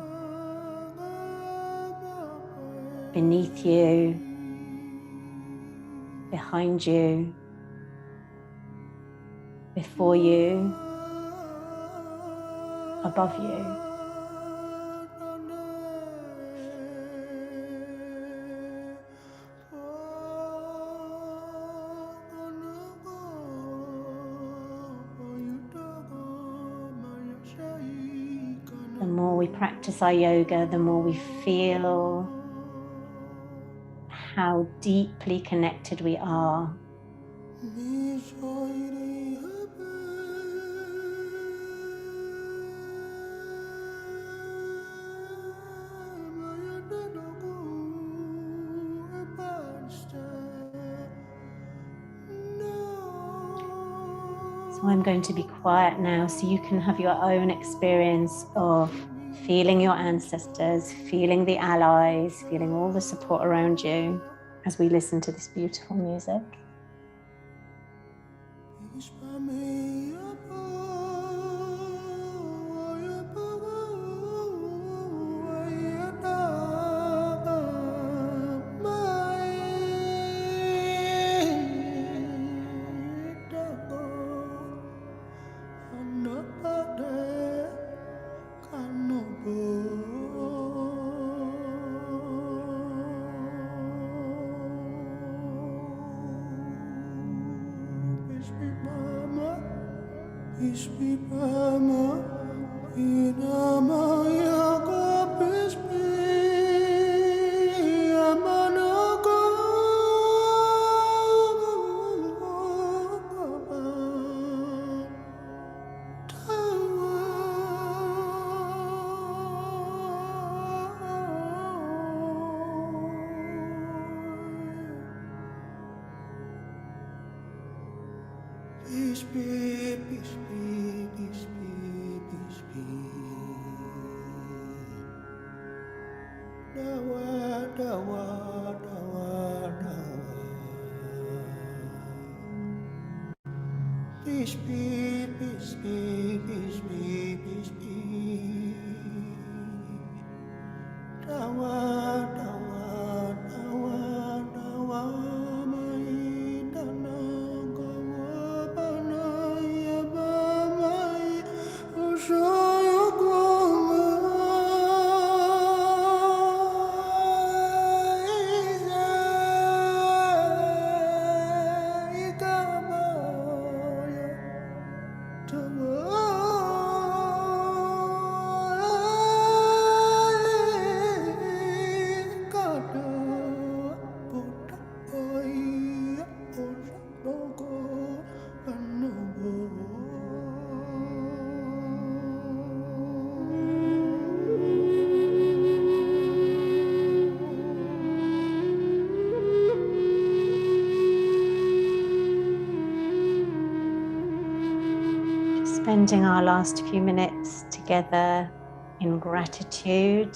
beneath you, behind you, before you, above you. The more we practice our yoga, the more we feel how deeply connected we are . So I'm going to be quiet now so you can have your own experience of feeling your ancestors, feeling the allies, feeling all the support around you as we listen to this beautiful music. Spending our last few minutes together in gratitude